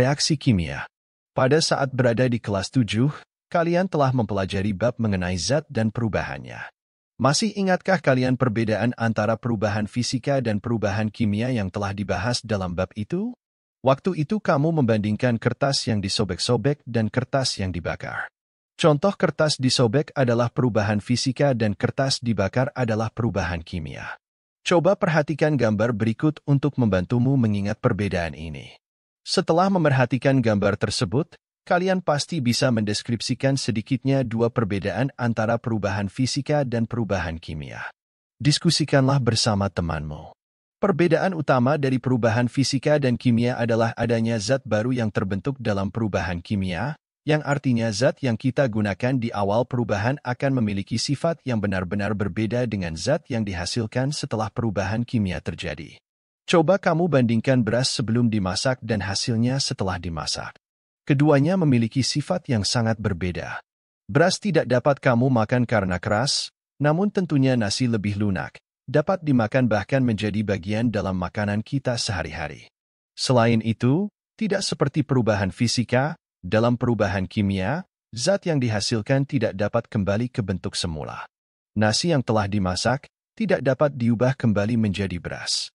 Reaksi kimia. Pada saat berada di kelas 7, kalian telah mempelajari bab mengenai zat dan perubahannya. Masih ingatkah kalian perbedaan antara perubahan fisika dan perubahan kimia yang telah dibahas dalam bab itu? Waktu itu kamu membandingkan kertas yang disobek-sobek dan kertas yang dibakar. Contoh kertas disobek adalah perubahan fisika dan kertas dibakar adalah perubahan kimia. Coba perhatikan gambar berikut untuk membantumu mengingat perbedaan ini. Setelah memerhatikan gambar tersebut, kalian pasti bisa mendeskripsikan sedikitnya dua perbedaan antara perubahan fisika dan perubahan kimia. Diskusikanlah bersama temanmu. Perbedaan utama dari perubahan fisika dan kimia adalah adanya zat baru yang terbentuk dalam perubahan kimia, yang artinya zat yang kita gunakan di awal perubahan akan memiliki sifat yang benar-benar berbeda dengan zat yang dihasilkan setelah perubahan kimia terjadi. Coba kamu bandingkan beras sebelum dimasak dan hasilnya setelah dimasak. Keduanya memiliki sifat yang sangat berbeda. Beras tidak dapat kamu makan karena keras, namun tentunya nasi lebih lunak, dapat dimakan bahkan menjadi bagian dalam makanan kita sehari-hari. Selain itu, tidak seperti perubahan fisika, dalam perubahan kimia, zat yang dihasilkan tidak dapat kembali ke bentuk semula. Nasi yang telah dimasak tidak dapat diubah kembali menjadi beras.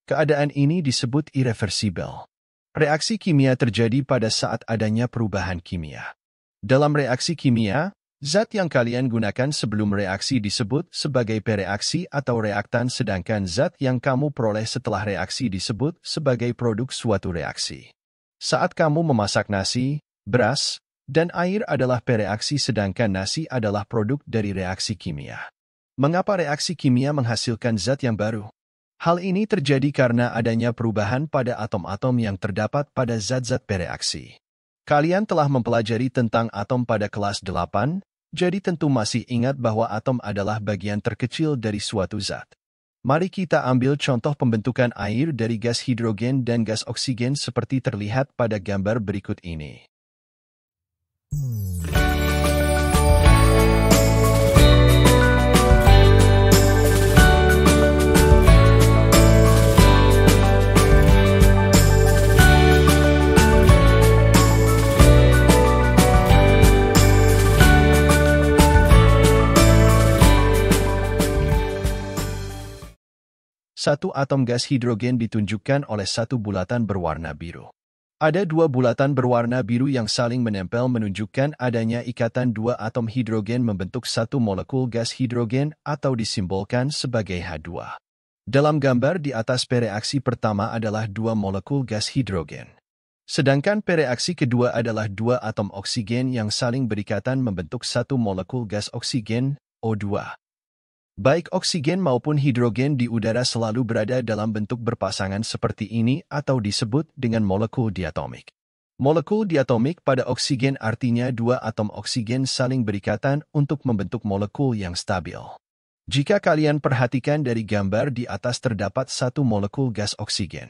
Keadaan ini disebut irreversibel. Reaksi kimia terjadi pada saat adanya perubahan kimia. Dalam reaksi kimia, zat yang kalian gunakan sebelum reaksi disebut sebagai pereaksi atau reaktan, sedangkan zat yang kamu peroleh setelah reaksi disebut sebagai produk suatu reaksi. Saat kamu memasak nasi, beras, dan air adalah pereaksi sedangkan nasi adalah produk dari reaksi kimia. Mengapa reaksi kimia menghasilkan zat yang baru? Hal ini terjadi karena adanya perubahan pada atom-atom yang terdapat pada zat-zat pereaksi. Kalian telah mempelajari tentang atom pada kelas 8, jadi tentu masih ingat bahwa atom adalah bagian terkecil dari suatu zat. Mari kita ambil contoh pembentukan air dari gas hidrogen dan gas oksigen seperti terlihat pada gambar berikut ini. Satu atom gas hidrogen ditunjukkan oleh satu bulatan berwarna biru. Ada dua bulatan berwarna biru yang saling menempel menunjukkan adanya ikatan dua atom hidrogen membentuk satu molekul gas hidrogen atau disimbolkan sebagai H2. Dalam gambar di atas pereaksi pertama adalah dua molekul gas hidrogen. Sedangkan pereaksi kedua adalah dua atom oksigen yang saling berikatan membentuk satu molekul gas oksigen, O2. Baik oksigen maupun hidrogen di udara selalu berada dalam bentuk berpasangan seperti ini atau disebut dengan molekul diatomik. Molekul diatomik pada oksigen artinya dua atom oksigen saling berikatan untuk membentuk molekul yang stabil. Jika kalian perhatikan dari gambar di atas terdapat satu molekul gas oksigen.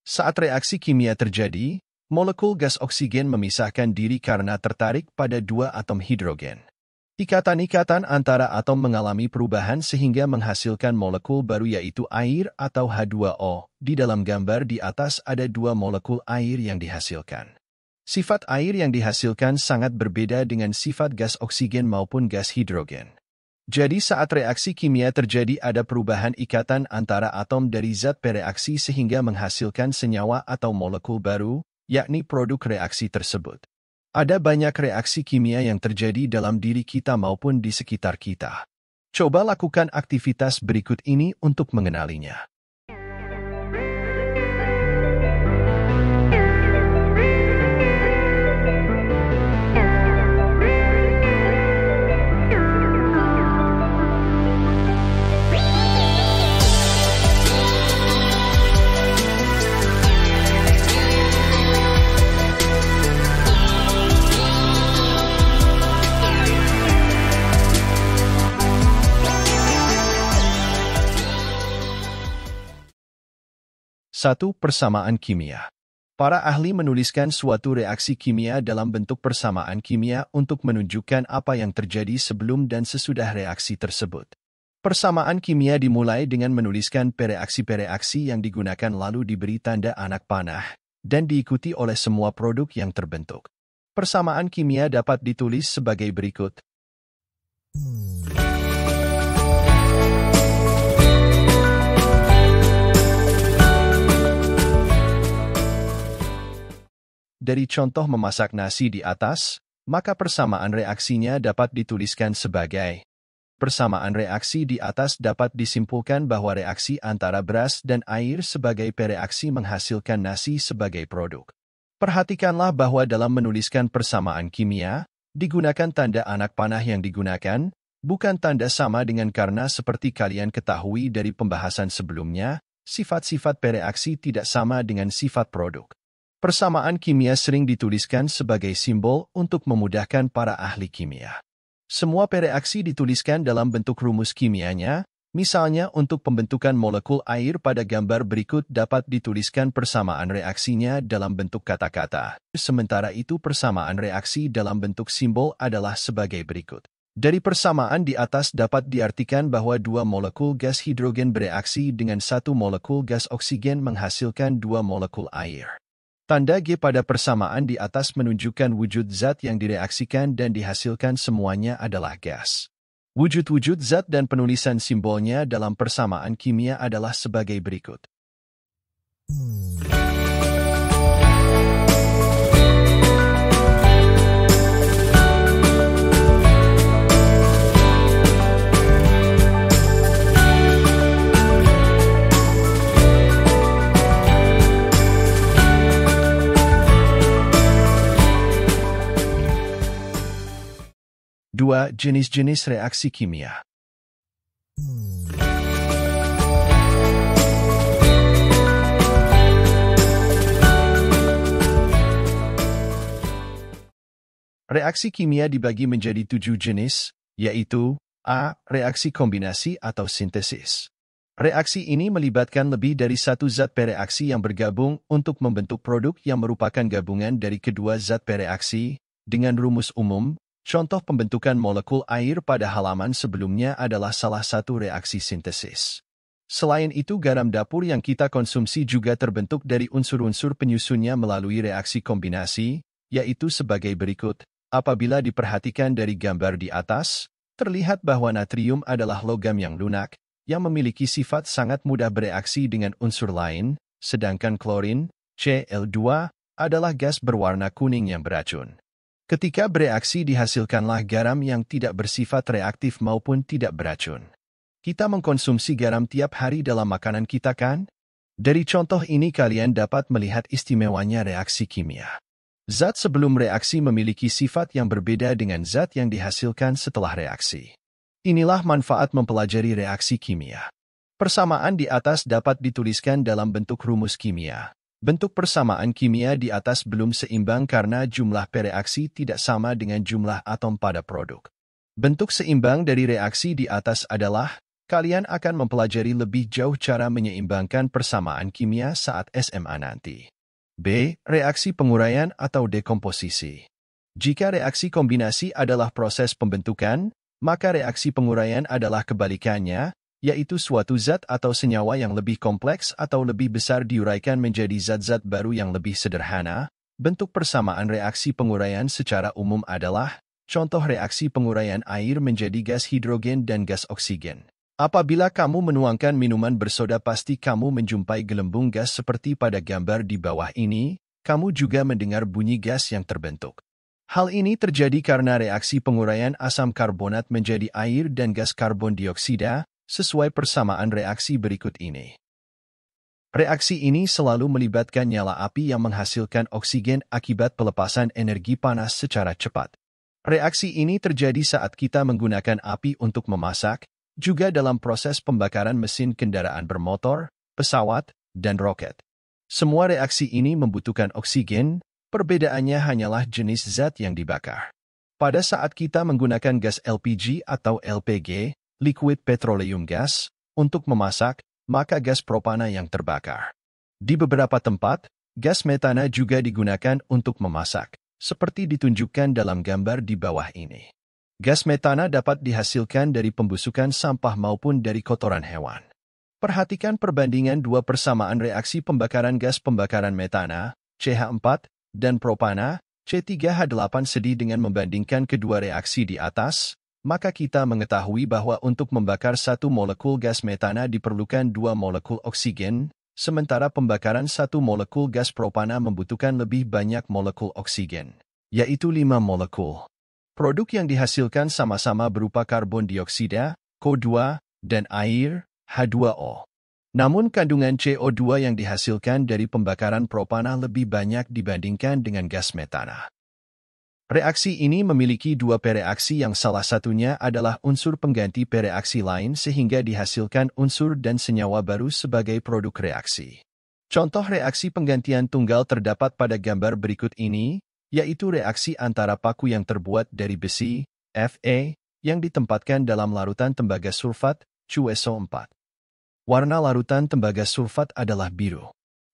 Saat reaksi kimia terjadi, molekul gas oksigen memisahkan diri karena tertarik pada dua atom hidrogen. Ikatan-ikatan antara atom mengalami perubahan sehingga menghasilkan molekul baru yaitu air atau H2O. Di dalam gambar di atas ada dua molekul air yang dihasilkan. Sifat air yang dihasilkan sangat berbeda dengan sifat gas oksigen maupun gas hidrogen. Jadi saat reaksi kimia terjadi ada perubahan ikatan antara atom dari zat pereaksi sehingga menghasilkan senyawa atau molekul baru, yakni produk reaksi tersebut. Ada banyak reaksi kimia yang terjadi dalam diri kita maupun di sekitar kita. Coba lakukan aktivitas berikut ini untuk mengenalinya. Satu, persamaan kimia. Para ahli menuliskan suatu reaksi kimia dalam bentuk persamaan kimia untuk menunjukkan apa yang terjadi sebelum dan sesudah reaksi tersebut. Persamaan kimia dimulai dengan menuliskan pereaksi-pereaksi yang digunakan lalu diberi tanda anak panah, dan diikuti oleh semua produk yang terbentuk. Persamaan kimia dapat ditulis sebagai berikut. Dari contoh memasak nasi di atas, maka persamaan reaksinya dapat dituliskan sebagai. Persamaan reaksi di atas dapat disimpulkan bahwa reaksi antara beras dan air sebagai pereaksi menghasilkan nasi sebagai produk. Perhatikanlah bahwa dalam menuliskan persamaan kimia, digunakan tanda anak panah yang digunakan, bukan tanda sama dengan karena seperti kalian ketahui dari pembahasan sebelumnya, sifat-sifat pereaksi tidak sama dengan sifat produk. Persamaan kimia sering dituliskan sebagai simbol untuk memudahkan para ahli kimia. Semua pereaksi dituliskan dalam bentuk rumus kimianya, misalnya untuk pembentukan molekul air pada gambar berikut dapat dituliskan persamaan reaksinya dalam bentuk kata-kata. Sementara itu persamaan reaksi dalam bentuk simbol adalah sebagai berikut. Dari persamaan di atas dapat diartikan bahwa dua molekul gas hidrogen bereaksi dengan satu molekul gas oksigen menghasilkan dua molekul air. Tanda G pada persamaan di atas menunjukkan wujud zat yang direaksikan dan dihasilkan semuanya adalah gas. Wujud-wujud zat dan penulisan simbolnya dalam persamaan kimia adalah sebagai berikut. Dua jenis-jenis reaksi kimia. Reaksi kimia dibagi menjadi 7 jenis, yaitu A. Reaksi kombinasi atau sintesis. Reaksi ini melibatkan lebih dari satu zat pereaksi yang bergabung untuk membentuk produk yang merupakan gabungan dari kedua zat pereaksi, dengan rumus umum. Contoh pembentukan molekul air pada halaman sebelumnya adalah salah satu reaksi sintesis. Selain itu, garam dapur yang kita konsumsi juga terbentuk dari unsur-unsur penyusunnya melalui reaksi kombinasi, yaitu sebagai berikut. Apabila diperhatikan dari gambar di atas, terlihat bahwa natrium adalah logam yang lunak, yang memiliki sifat sangat mudah bereaksi dengan unsur lain, sedangkan klorin, Cl2, adalah gas berwarna kuning yang beracun. Ketika bereaksi dihasilkanlah garam yang tidak bersifat reaktif maupun tidak beracun. Kita mengkonsumsi garam tiap hari dalam makanan kita kan? Dari contoh ini kalian dapat melihat istimewanya reaksi kimia. Zat sebelum reaksi memiliki sifat yang berbeda dengan zat yang dihasilkan setelah reaksi. Inilah manfaat mempelajari reaksi kimia. Persamaan di atas dapat dituliskan dalam bentuk rumus kimia. Bentuk persamaan kimia di atas belum seimbang karena jumlah pereaksi tidak sama dengan jumlah atom pada produk. Bentuk seimbang dari reaksi di atas adalah, kalian akan mempelajari lebih jauh cara menyeimbangkan persamaan kimia saat SMA nanti. B. Reaksi penguraian atau dekomposisi. Jika reaksi kombinasi adalah proses pembentukan, maka reaksi penguraian adalah kebalikannya, yaitu suatu zat atau senyawa yang lebih kompleks atau lebih besar diuraikan menjadi zat-zat baru yang lebih sederhana. Bentuk persamaan reaksi penguraian secara umum adalah, contoh reaksi penguraian air menjadi gas hidrogen dan gas oksigen. Apabila kamu menuangkan minuman bersoda pasti kamu menjumpai gelembung gas seperti pada gambar di bawah ini, kamu juga mendengar bunyi gas yang terbentuk. Hal ini terjadi karena reaksi penguraian asam karbonat menjadi air dan gas karbon dioksida, sesuai persamaan reaksi berikut ini. Reaksi ini selalu melibatkan nyala api yang menghasilkan oksigen akibat pelepasan energi panas secara cepat. Reaksi ini terjadi saat kita menggunakan api untuk memasak, juga dalam proses pembakaran mesin kendaraan bermotor, pesawat, dan roket. Semua reaksi ini membutuhkan oksigen, perbedaannya hanyalah jenis zat yang dibakar. Pada saat kita menggunakan gas LPG atau LPG, liquid petroleum gas, untuk memasak, maka gas propana yang terbakar. Di beberapa tempat, gas metana juga digunakan untuk memasak, seperti ditunjukkan dalam gambar di bawah ini. Gas metana dapat dihasilkan dari pembusukan sampah maupun dari kotoran hewan. Perhatikan perbandingan dua persamaan reaksi pembakaran gas pembakaran metana, CH4, dan propana, C3H8 sedih. Dengan membandingkan kedua reaksi di atas, maka kita mengetahui bahwa untuk membakar satu molekul gas metana diperlukan 2 molekul oksigen, sementara pembakaran satu molekul gas propana membutuhkan lebih banyak molekul oksigen, yaitu 5 molekul. Produk yang dihasilkan sama-sama berupa karbon dioksida, CO2, dan air, H2O. Namun kandungan CO2 yang dihasilkan dari pembakaran propana lebih banyak dibandingkan dengan gas metana. Reaksi ini memiliki 2 pereaksi yang salah satunya adalah unsur pengganti pereaksi lain sehingga dihasilkan unsur dan senyawa baru sebagai produk reaksi. Contoh reaksi penggantian tunggal terdapat pada gambar berikut ini, yaitu reaksi antara paku yang terbuat dari besi, Fe, yang ditempatkan dalam larutan tembaga sulfat, CuSO4. Warna larutan tembaga sulfat adalah biru.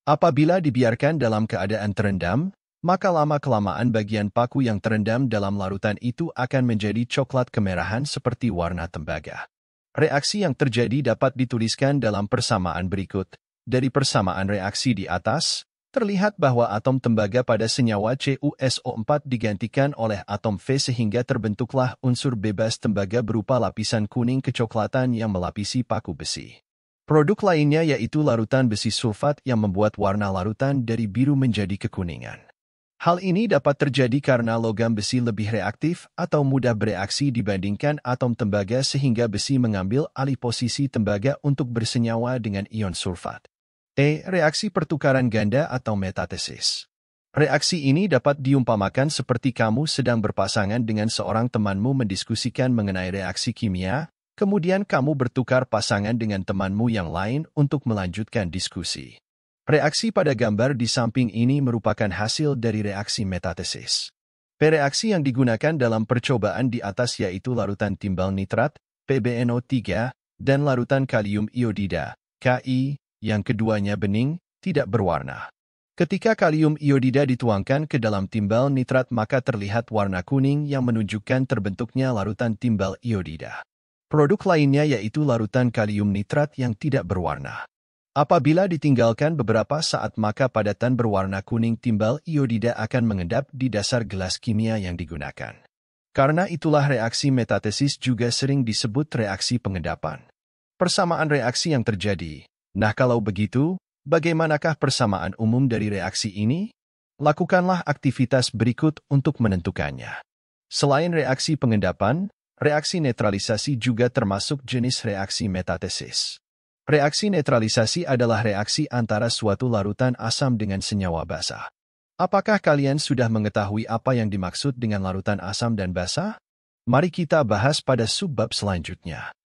Apabila dibiarkan dalam keadaan terendam, maka lama-kelamaan bagian paku yang terendam dalam larutan itu akan menjadi coklat kemerahan seperti warna tembaga. Reaksi yang terjadi dapat dituliskan dalam persamaan berikut. Dari persamaan reaksi di atas, terlihat bahwa atom tembaga pada senyawa CuSO4 digantikan oleh atom Fe sehingga terbentuklah unsur bebas tembaga berupa lapisan kuning kecoklatan yang melapisi paku besi. Produk lainnya yaitu larutan besi sulfat yang membuat warna larutan dari biru menjadi kekuningan. Hal ini dapat terjadi karena logam besi lebih reaktif atau mudah bereaksi dibandingkan atom tembaga sehingga besi mengambil alih posisi tembaga untuk bersenyawa dengan ion sulfat. Reaksi pertukaran ganda atau metatesis. Reaksi ini dapat diumpamakan seperti kamu sedang berpasangan dengan seorang temanmu mendiskusikan mengenai reaksi kimia, kemudian kamu bertukar pasangan dengan temanmu yang lain untuk melanjutkan diskusi. Reaksi pada gambar di samping ini merupakan hasil dari reaksi metatesis. Reaksi yang digunakan dalam percobaan di atas yaitu larutan timbal nitrat, PbNO3, dan larutan kalium iodida, Ki, yang keduanya bening, tidak berwarna. Ketika kalium iodida dituangkan ke dalam timbal nitrat maka terlihat warna kuning yang menunjukkan terbentuknya larutan timbal iodida. Produk lainnya yaitu larutan kalium nitrat yang tidak berwarna. Apabila ditinggalkan beberapa saat maka padatan berwarna kuning timbal iodida akan mengendap di dasar gelas kimia yang digunakan. Karena itulah reaksi metatesis juga sering disebut reaksi pengendapan. Persamaan reaksi yang terjadi. Nah kalau begitu, bagaimanakah persamaan umum dari reaksi ini? Lakukanlah aktivitas berikut untuk menentukannya. Selain reaksi pengendapan, reaksi netralisasi juga termasuk jenis reaksi metatesis. Reaksi netralisasi adalah reaksi antara suatu larutan asam dengan senyawa basa. Apakah kalian sudah mengetahui apa yang dimaksud dengan larutan asam dan basa? Mari kita bahas pada subbab selanjutnya.